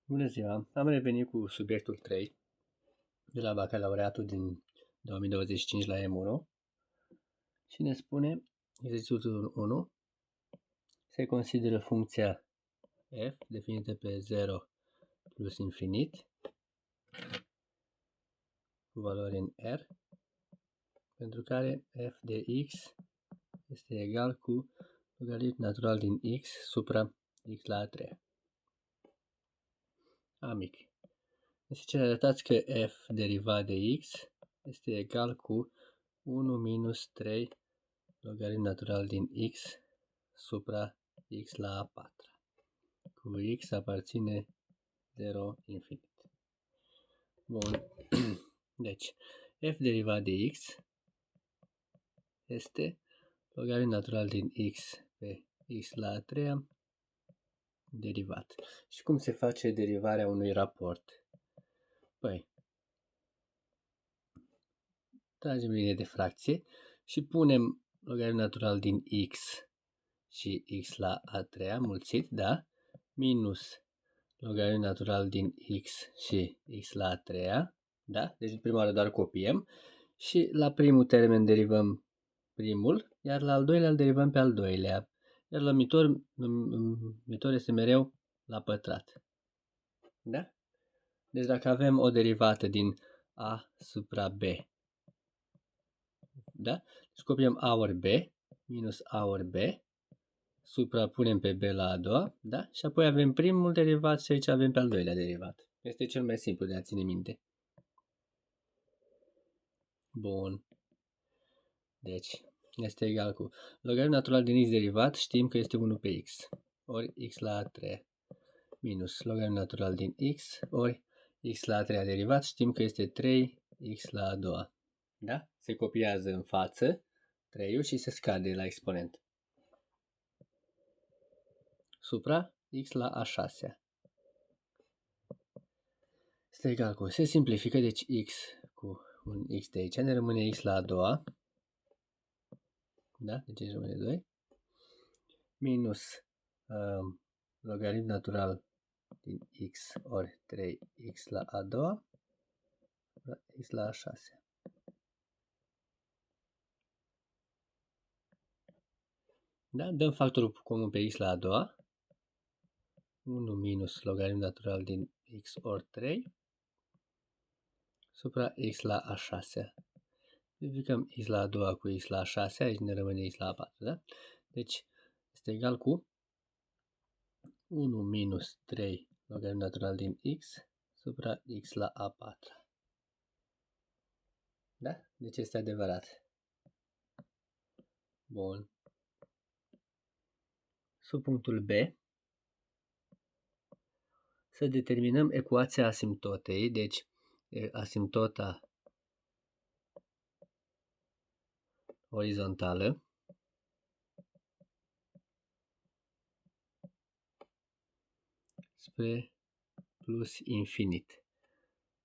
Bună ziua! Am revenit cu subiectul 3 de la bacalaureatul din 2025 la M1 și ne spune exercițiul 1 se consideră funcția f definită pe 0 plus infinit cu valori în R, pentru care f de x este egal cu logaritm natural din x supra x la a treia. Mic. Deci arătați că f derivat de x este egal cu 1 minus 3 logaritm natural din x supra x la a patra. Cu x aparține 0 infinit. Bun. Deci, f derivat de x este logaritm natural din x pe x la a treia derivat. Și cum se face derivarea unui raport? Păi, tragem linie de fracție și punem logaritm natural din x și x la a treia mulțit, da? Minus logaritm natural din x și x la a treia, da? Deci prima oară doar copiem și la primul termen derivăm primul, iar la al doilea îl derivăm pe al doilea. Iar la numitor este mereu la pătrat. Da? Deci dacă avem o derivată din a supra b, da? Deci copiem a ori b minus a ori b, suprapunem pe b la a doua, da? Și apoi avem primul derivat și aici avem pe al doilea derivat. Este cel mai simplu de a ține minte. Bun. Deci, este egal cu logaritm natural din x derivat, știm că este 1 pe x, ori x la a treia, minus logaritm natural din x, ori x la a treia derivat, știm că este 3x la a doua. Da? Se copiază în față 3-ul și se scade la exponent. Supra x la a șasea. Este egal cu, se simplifică, deci x cu un x de aici, ne rămâne x la a doua, da? Deci aici rămâne 2, minus logaritm natural din x ori 3x la a doua, x la a șasea. Da? Dăm factorul comun pe x la a doua, 1 minus logaritm natural din x ori 3, supra x la a șasea. Verificăm x la a doua cu x la a șasea, aici ne rămâne x la a patra, da? Deci este egal cu 1 minus 3 logaritm natural din x supra x la a patra. Da? Deci este adevărat. Bun. Sub punctul B, să determinăm ecuația asimptotei, deci asimptota orizontală spre plus infinit.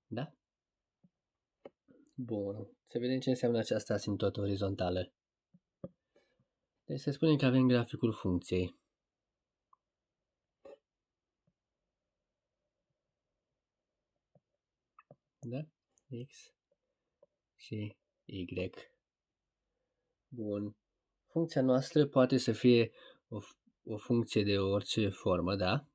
Da? Bun. Să vedem ce înseamnă această asimptotă orizontală. Deci să spunem că avem graficul funcției. Da? X și Y. Bun. Funcția noastră poate să fie o funcție de orice formă, da?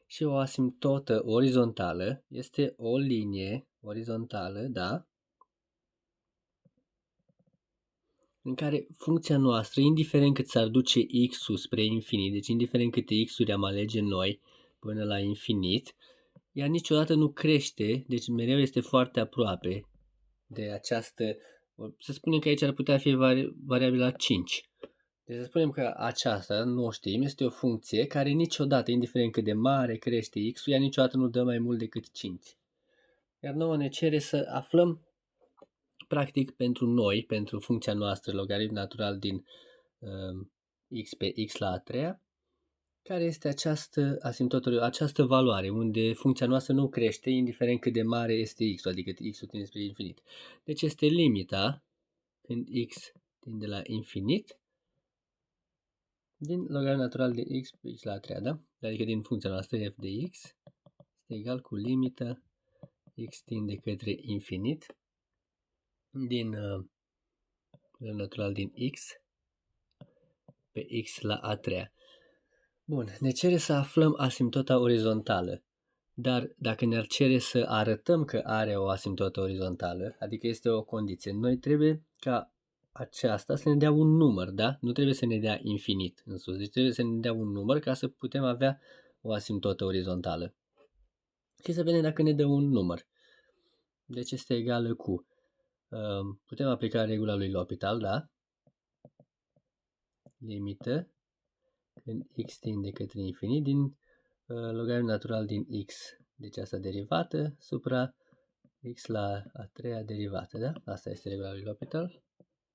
Și o asimptotă orizontală este o linie orizontală, da? În care funcția noastră, indiferent cât s-ar duce x-ul spre infinit, deci indiferent câte x-uri am alege noi până la infinit, ea niciodată nu crește, deci mereu este foarte aproape de această, să spunem că aici ar putea fi variabila 5. Deci să spunem că aceasta, nu o știm, este o funcție care niciodată, indiferent cât de mare crește x-ul, ea niciodată nu dă mai mult decât 5. Iar nouă ne cere să aflăm, practic, pentru noi, pentru funcția noastră, logaritm natural din x pe x la a treia, care este această asimptotă, această valoare, unde funcția noastră nu crește, indiferent cât de mare este x-ul, adică x-ul tinde spre infinit. Deci este limita când x tinde la infinit din logaritmul natural de x pe x la a treia, da? Adică din funcția noastră f de x este egal cu limită x tinde către infinit din logaritmul natural din x pe x la a treia. Bun, ne cere să aflăm asimptota orizontală, dar dacă ne-ar cere să arătăm că are o asimptotă orizontală, adică este o condiție, noi trebuie ca aceasta să ne dea un număr, da? Nu trebuie să ne dea infinit în sus, deci trebuie să ne dea un număr ca să putem avea o asimptotă orizontală. Și să vedem dacă ne dă un număr. Deci este egală cu, putem aplica regula lui L'Hopital, da? Limită când x tinde către infinit din logaritmul natural din x, deci asta derivată, supra x la a treia derivată, da? Asta este regula lui L'Hopital.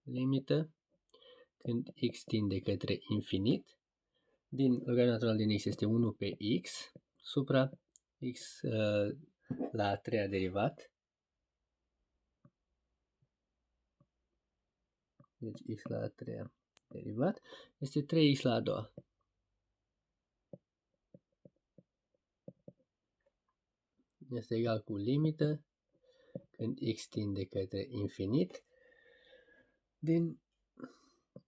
Limită când x tinde către infinit, din logaritmul natural din x este 1 pe x, supra x la a treia derivat, deci x la a treia derivat, este 3x la a doua. Este egal cu limită când x tinde către infinit din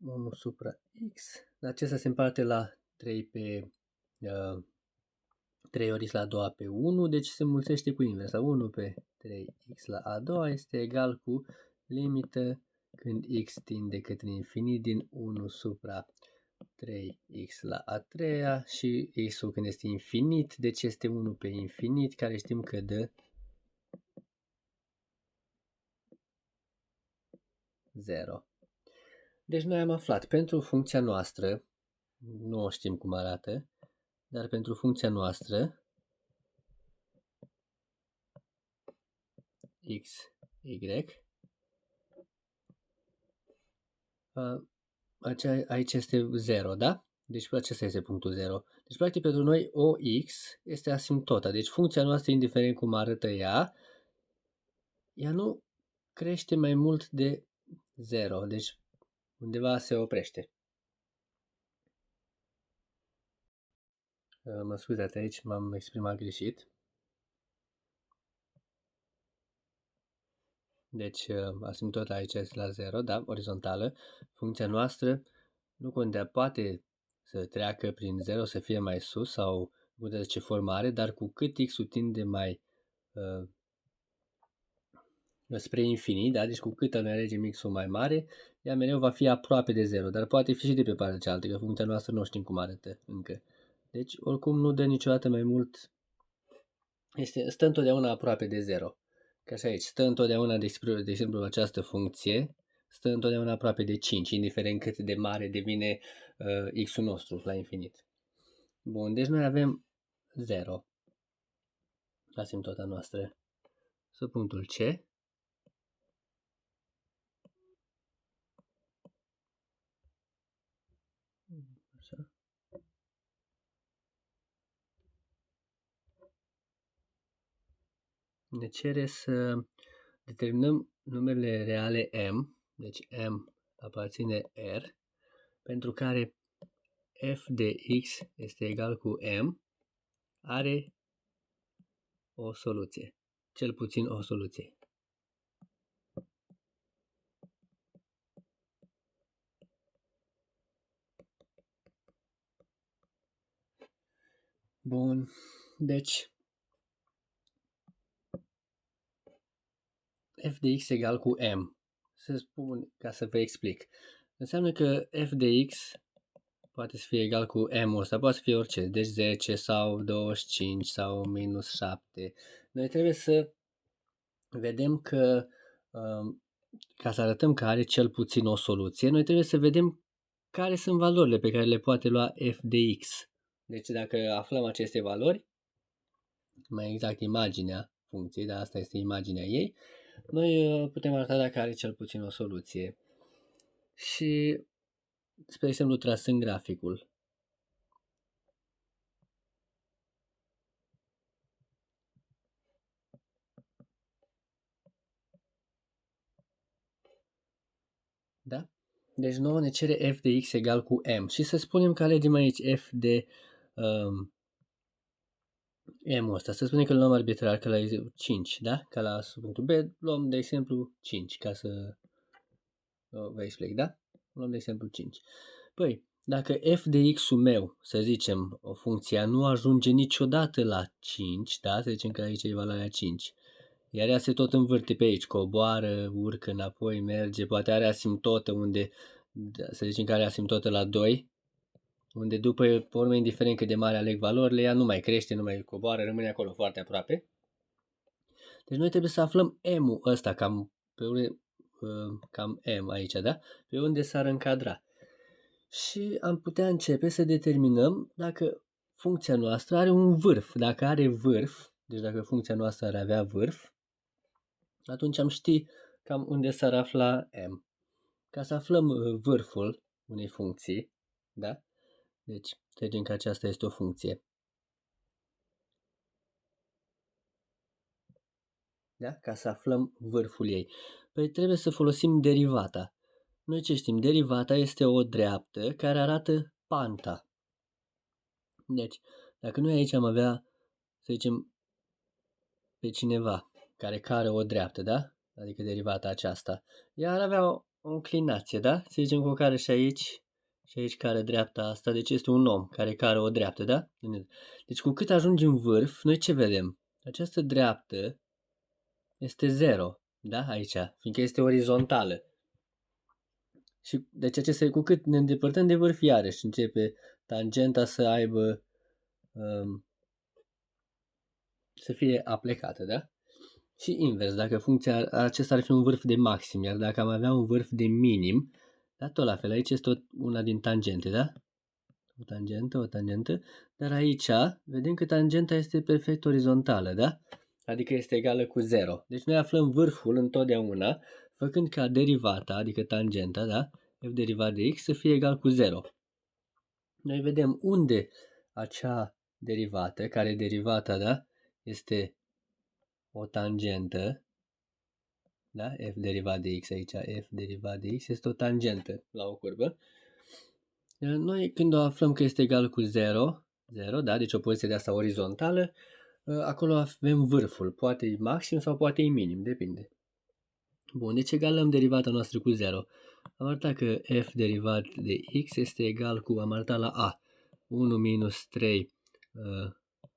1 supra x, acesta se împarte la 3 pe 3 ori x la a doua pe 1, deci se mulțește cu inversa. 1 pe 3x la a doua este egal cu limită când x tinde către infinit din 1 supra 3x la a treia și x-ul când este infinit, deci este 1 pe infinit, care știm că dă 0. Deci noi am aflat pentru funcția noastră, nu o știm cum arată, dar pentru funcția noastră x, y, aici este 0, da? Deci acesta este punctul 0. Deci practic pentru noi OX este asimptota. Deci funcția noastră, indiferent cum arătă ea nu crește mai mult de 0. Deci undeva se oprește. Mă scuzați, aici m-am exprimat greșit. Deci asimptota aici este la 0, da, orizontală. Funcția noastră nu contează, poate să treacă prin 0, să fie mai sus sau nu contează ce formă are, dar cu cât x-ul tinde mai spre infinit, da? Deci cu cât noi alegem x-ul mai mare, ea mereu va fi aproape de 0, dar poate fi și de pe partea cealaltă, că funcția noastră nu știm cum arată încă. Deci oricum nu dă niciodată mai mult, stă întotdeauna aproape de 0. Ca și aici, stă întotdeauna, de exemplu, această funcție, stă întotdeauna aproape de 5, indiferent cât de mare devine x-ul nostru la infinit. Bun, deci noi avem 0 asimptota noastră. Sub punctul C. Așa. Ne cere să determinăm numerele reale m, deci m aparține R, pentru care f de x este egal cu m, are o soluție, cel puțin o soluție. Bun, deci f de x egal cu m. Să spun, ca să vă explic. Înseamnă că f de x poate să fie egal cu m-ul ăsta, poate să fie orice, deci 10 sau 25 sau minus 7. Noi trebuie să vedem că, ca să arătăm că are cel puțin o soluție, noi trebuie să vedem care sunt valorile pe care le poate lua f de x. Deci dacă aflăm aceste valori, mai exact imaginea funcției, dar asta este imaginea ei, noi putem arăta dacă are cel puțin o soluție. Și, spre exemplu, trasând graficul. Da? Deci nouă ne cere f de x egal cu m și să spunem că alegem aici f de m-ul ăsta. Să spunem că îl luăm arbitrar, că la 5, da? Ca la punctul B, luăm de exemplu 5, ca să vă explic, da? Luăm de exemplu 5. Păi, dacă f de x-ul meu, să zicem, o funcție nu ajunge niciodată la 5, da? Să zicem că aici e valoarea 5. Iar ea se tot învârte pe aici, coboară, urcă înapoi, merge, poate are asimtotă unde, să zicem că are asimtotă la 2, unde după, pe urmă, indiferent cât de mare aleg valorile, ea nu mai crește, nu mai coboară, rămâne acolo foarte aproape. Deci noi trebuie să aflăm m-ul ăsta, cam m aici, da? Pe unde s-ar încadra. Și am putea începe să determinăm dacă funcția noastră are un vârf. Dacă are vârf, deci dacă funcția noastră ar avea vârf, atunci am ști cam unde s-ar afla m. Ca să aflăm vârful unei funcții, da? Deci, să zicem că aceasta este o funcție. Da? Ca să aflăm vârful ei. Păi trebuie să folosim derivata. Noi ce știm? Derivata este o dreaptă care arată panta. Deci, dacă noi aici am avea, să zicem, pe cineva care care o dreaptă, da? Adică derivata aceasta, ea ar avea o înclinație, da? Să zicem că o care și aici care dreapta asta, deci este un om care care o dreaptă, da? Deci cu cât ajungi în vârf, noi ce vedem? Această dreaptă este 0, da? Aici, fiindcă este orizontală. Și deci cu cât ne îndepărtăm de vârf, iarăși începe tangenta să aibă, să fie aplecată, da? Și invers, dacă funcția acesta ar fi un vârf de maxim, iar dacă am avea un vârf de minim, da, tot la fel, aici este una din tangente, da? O tangentă, dar aici vedem că tangenta este perfect orizontală, da? Adică este egală cu 0. Deci noi aflăm vârful întotdeauna făcând ca derivata, adică tangenta, da? F derivat de x să fie egal cu 0. Noi vedem unde acea derivată, care derivata, da? Este o tangentă, da? F derivat de x aici, F derivat de x este o tangentă la o curbă. Noi când o aflăm că este egal cu 0, da? Deci o poziție de asta orizontală, acolo avem vârful, poate e maxim sau poate e minim, depinde. Bun, deci egalăm derivata noastră cu 0. Am arătat că f derivat de x este egal cu, am arătat la a, 1 minus 3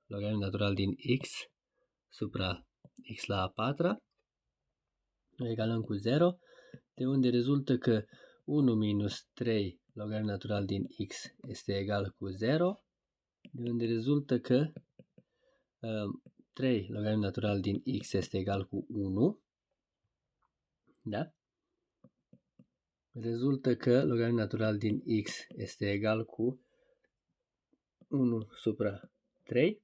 logaritm natural din x supra x la a patra. Egalăm cu 0, de unde rezultă că 1 minus 3 logaritm natural din x este egal cu 0, de unde rezultă că 3 logaritm natural din x este egal cu 1, da? Rezultă că logaritm natural din x este egal cu 1 supra 3,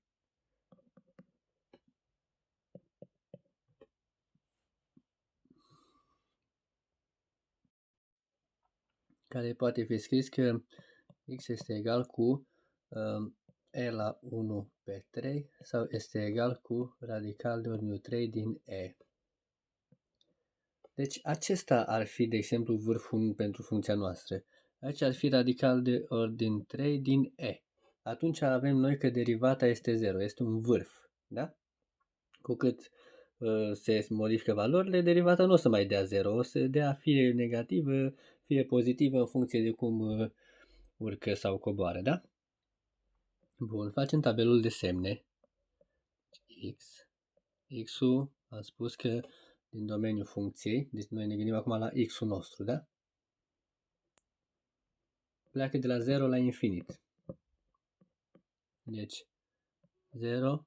care poate fi scris că x este egal cu e la 1 pe 3 sau este egal cu radical de ordinul 3 din e. Deci acesta ar fi, de exemplu, vârful pentru funcția noastră. Aici ar fi radical de ordin 3 din e. Atunci avem noi că derivata este 0, este un vârf, da? Cu cât se modifică valorile, derivata nu o să mai dea 0, o să dea fie negativă, fie pozitivă în funcție de cum urcă sau coboară, da? Bun, facem tabelul de semne. X. X-ul, am spus că din domeniul funcției, deci noi ne gândim acum la X-ul nostru, da? Pleacă de la 0 la infinit. Deci, 0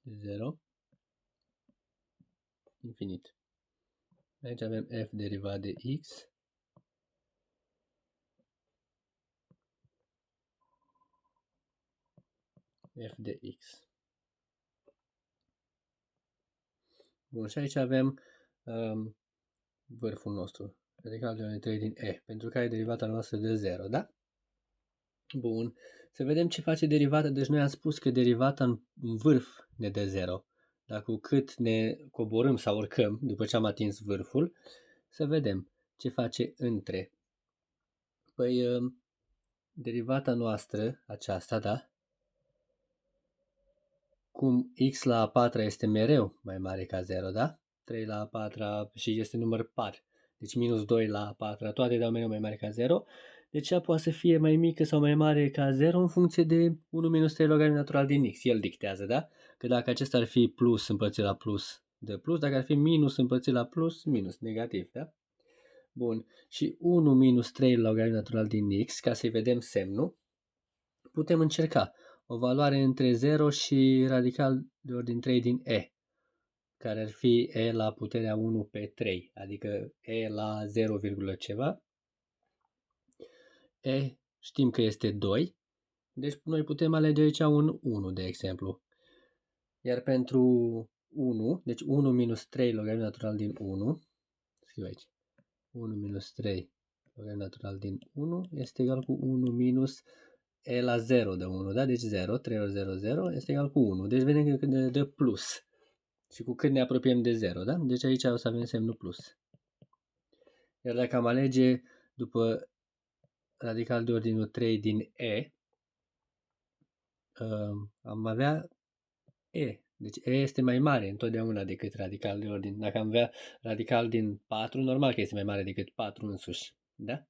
0 infinit. Aici avem f derivat de x f de x. Bun, și aici avem vârful nostru, radical de 3 din e, pentru care derivata noastră de 0, da? Bun. Să vedem ce face derivata. Deci noi am spus că derivata în vârf ne dă 0. Dar cu cât ne coborâm sau urcăm după ce am atins vârful, să vedem ce face între. Păi derivata noastră, aceasta, da? Cum x la a patra este mereu mai mare ca 0, da? 3 la a patra și este număr par. Deci minus 2 la a patra, toate dau mereu mai mare ca 0. Deci ea poate să fie mai mică sau mai mare ca 0 în funcție de 1 minus 3 logaritm natural din x. El dictează, da? Că dacă acesta ar fi plus împărțit la plus, de plus. Dacă ar fi minus împărțit la plus, minus, negativ, da? Bun. Și 1 minus 3 logaritm natural din x, ca să-i vedem semnul, putem încerca o valoare între 0 și radical de ordin 3 din e, care ar fi e la puterea 1 pe 3, adică e la 0, ceva. E știm că este 2, deci noi putem alege aici un 1, de exemplu. Iar pentru 1, deci 1 minus 3 logaritm natural din 1, scriu aici, 1 minus 3 logaritm natural din 1 este egal cu 1 minus e la 0 de 1, da? Deci 0, 3 ori 0, 0 este egal cu 1. Deci vedem că ne dă plus. Și cu cât ne apropiem de 0, da? Deci aici o să avem semnul plus. Iar dacă am alege după radical de ordinul 3 din e, am avea e. Deci e este mai mare întotdeauna decât radical de ordin. Dacă am avea radical din 4, normal că este mai mare decât 4 însuși, da?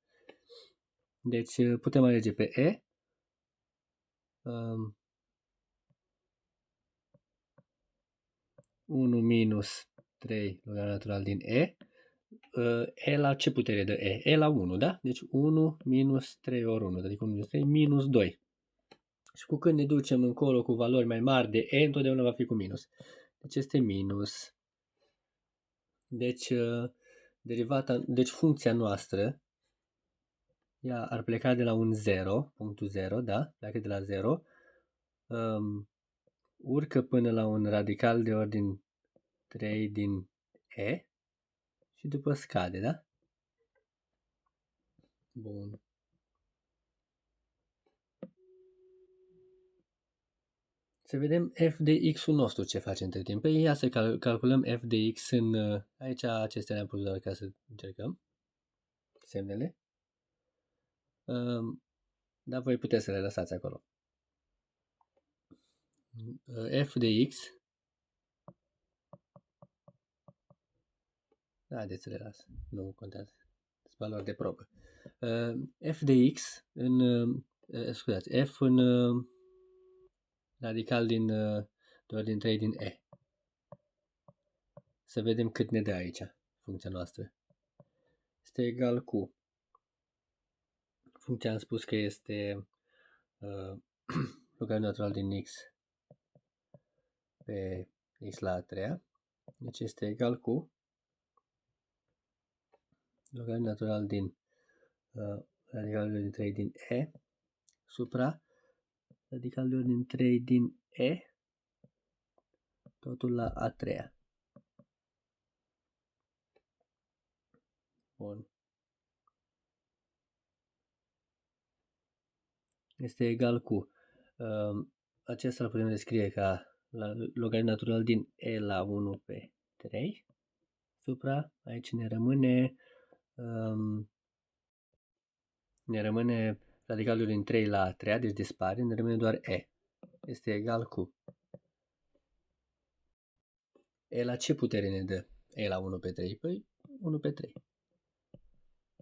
Deci putem alege pe e. 1 minus 3 logaritm natural din e. E la ce putere dă e? E la 1, da? Deci 1 minus 3 ori 1, adică 1 minus 3 minus 2. Și cu când ne ducem încolo cu valori mai mari de e, întotdeauna va fi cu minus. Deci este minus. Deci, deci funcția noastră, ea ar pleca de la un 0, punctul 0, da? Pleacă de la 0. Urcă până la un radical de ordin 3 din e. Și după scade, da? Bun. Să vedem f de x-ul nostru ce face între timp. Păi ia să calculăm f de x în... Aici acestea le-am pus doar ca să încercăm semnele. Dar voi puteți să le lăsați acolo. F de x. Haideți să le las. Nu contează. Sunt valori de probă. F de x în... scuzați, f în radical din de ordin 3 din e. Să vedem cât ne dă aici funcția noastră. Este egal cu... Funcția am spus că este logaritm natural din x pe x la a treia. Deci este egal cu logaritm natural din radical de ordin 3 din e supra radical de ordin 3 din e totul la a treia. Bun. Este egal cu acesta îl putem descrie ca logaritm natural din e la 1 pe 3 supra, aici ne rămâne radicalul din 3 la a treia, deci dispare, ne rămâne doar e. Este egal cu e la ce putere ne dă e la 1 pe 3? Păi 1 pe 3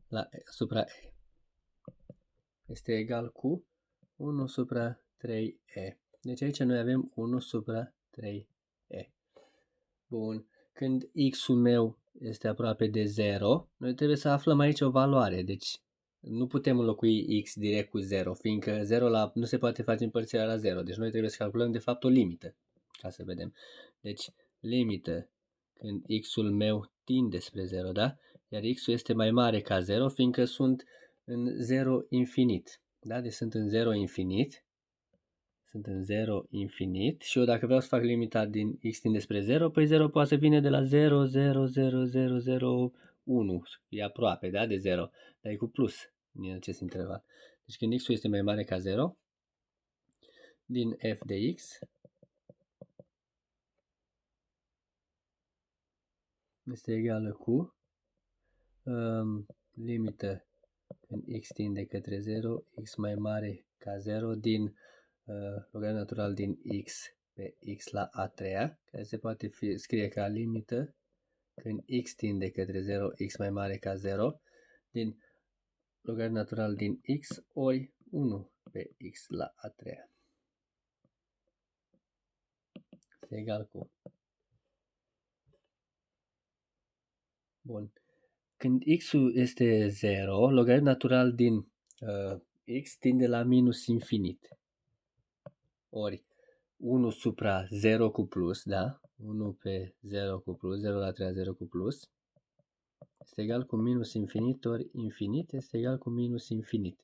la e, supra e. Este egal cu 1 supra 3e. Deci aici noi avem 1 supra 3e. Bun. Când x-ul meu este aproape de 0, noi trebuie să aflăm aici o valoare. Deci nu putem înlocui x direct cu 0, fiindcă 0 nu se poate face împărțirea la 0. Deci noi trebuie să calculăm de fapt o limită, ca să vedem. Deci limită când x-ul meu tinde spre 0, da? Iar x-ul este mai mare ca 0, fiindcă sunt în 0 infinit. Da? Deci sunt în 0 infinit. Sunt în 0 infinit și eu dacă vreau să fac limita din x tinde spre 0, păi 0 poate să vină de la 0, 0, 0, 0, 0, 1. E aproape, da, de 0, dar e cu plus în acest interval. Deci când x-ul este mai mare ca 0, din f de x este egală cu limită când x tinde către 0, x mai mare ca 0 din logaritm natural din x pe x la a treia, care se poate scrie ca limită când x tinde către 0, x mai mare ca 0, din logaritm natural din x ori 1 pe x la a treia. Este egal cu. Bun. Când x-ul este 0, logaritm natural din x tinde la minus infinit. Ori 1 supra 0 cu plus, da? 1 pe 0 cu plus, 0 la 3 0 cu plus, este egal cu minus infinit ori infinit este egal cu minus infinit.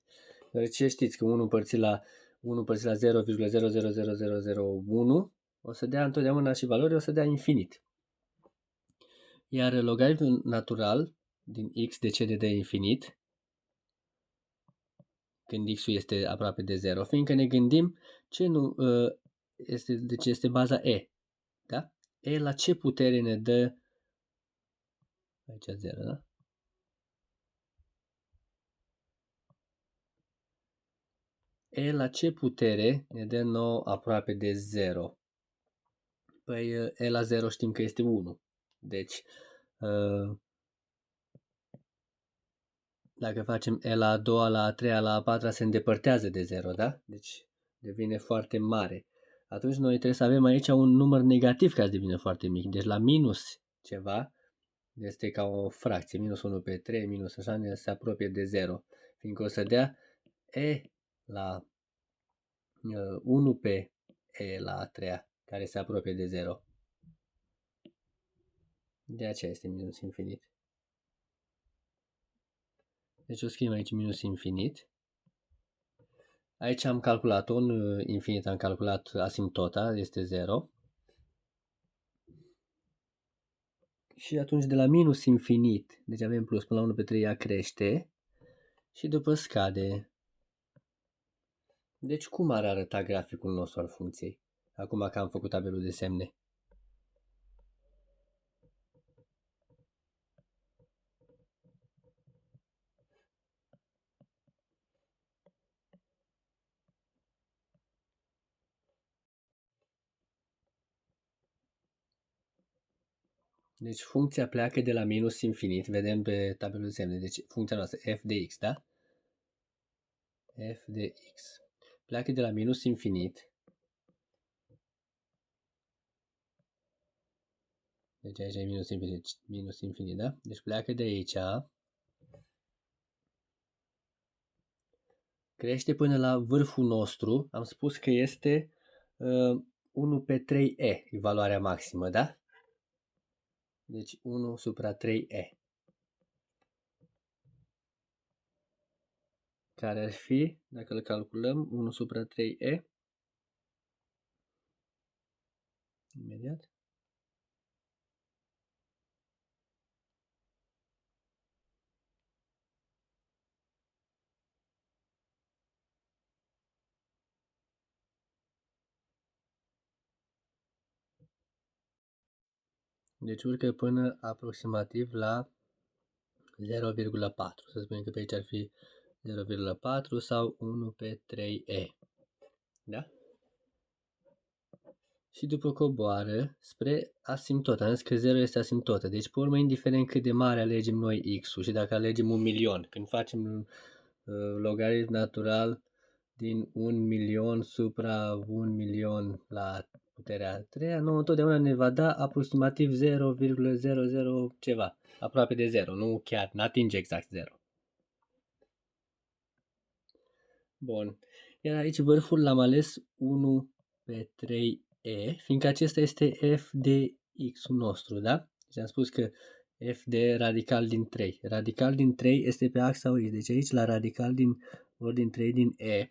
Deoarece știți că 1 împărțit la 0,000001 o să dea întotdeauna și valori, o să dea infinit. Iar logaritmul natural din x decede de infinit când x-ul este aproape de 0, fiindcă ne gândim ce nu este, deci este baza e. Da? E la ce putere ne dă aici 0, da? E la ce putere ne dă nouă aproape de 0? Păi E la 0 știm că este 1. Deci dacă facem E la a doua, la a treia, la a patra se îndepărtează de 0, da? Deci devine foarte mare. Atunci noi trebuie să avem aici un număr negativ ca să devină foarte mic. Deci la minus ceva este ca o fracție. Minus 1 pe 3, minus așa, ne se apropie de 0. Fiindcă o să dea E la 1 pe E la a treia, care se apropie de 0. De aceea este minus infinit. Deci o scriem aici minus infinit. Aici am calculat-o, în infinit am calculat asimptota, este 0. Și atunci de la minus infinit, deci avem plus până la 1 pe 3, ea crește și după scade. Deci cum ar arăta graficul nostru al funcției? Acum că am făcut tabelul de semne. Deci funcția pleacă de la minus infinit, vedem pe tabelul de semne, deci funcția noastră f de x, da? F de x. Pleacă de la minus infinit. Deci aici e minus infinit, da? Deci pleacă de aici. Crește până la vârful nostru. Am spus că este 1 pe 3e, e valoarea maximă, da? Deci 1 supra 3e. Care ar fi, dacă îl calculăm, 1 supra 3e. Imediat. Deci urcă până aproximativ la 0,4. Să spunem că pe aici ar fi 0,4 sau 1 pe 3e. Da? Și după coboară spre asimptotă. Am zis că 0 este asimptotă. Deci, pe urmă, indiferent cât de mare alegem noi x-ul și dacă alegem 1.000.000, când facem logaritm natural din 1.000.000 supra 1.000.000 la puterea a treia, nouă întotdeauna ne va da aproximativ 0,00 ceva, aproape de 0, nu chiar, n-atinge exact 0. Bun, iar aici vârful l-am ales 1 pe 3e, fiindcă acesta este f de x-ul nostru, da? Deci am spus că f de radical din 3. Radical din 3 este pe axa y, deci aici la radical din ordin 3 din e.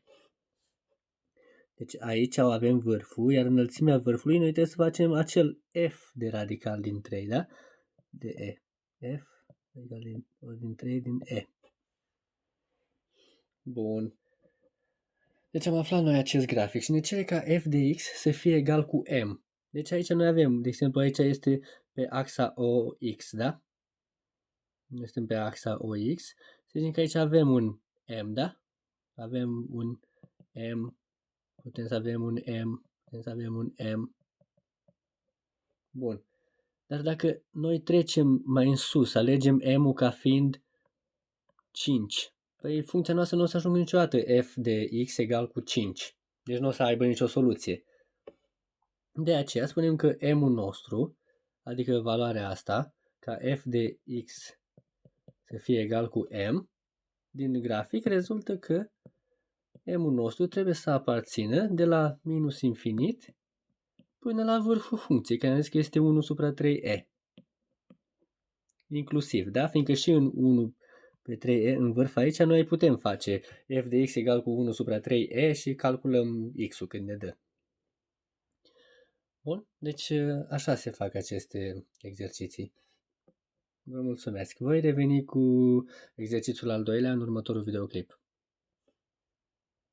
Deci aici avem vârful, iar înălțimea vârfului noi trebuie să facem acel f de radical din 3, da? De e. F radical din ordin 3 din e. Bun. Deci am aflat noi acest grafic și ne cere ca f de x să fie egal cu m. Deci aici noi avem, de exemplu, aici este pe axa OX, da? Noi suntem pe axa OX. Să zicem că aici avem un m, da? Avem un m, putem să avem un m, putem să avem un m. Bun. Dar dacă noi trecem mai în sus, alegem m-ul ca fiind 5, păi funcția noastră nu o să ajungă niciodată f de x egal cu 5. Deci nu o să aibă nicio soluție. De aceea spunem că m-ul nostru, adică valoarea asta, ca f de x să fie egal cu m, din grafic rezultă că m-ul nostru trebuie să aparțină de la minus infinit până la vârful funcției, care am zis că este 1 supra 3e. Inclusiv, da? Fiindcă și în 1 pe 3e, în vârf aici, noi putem face f de x egal cu 1 supra 3e și calculăm x-ul când ne dă. Bun, deci așa se fac aceste exerciții. Vă mulțumesc. Voi reveni cu exercițiul al doilea în următorul videoclip.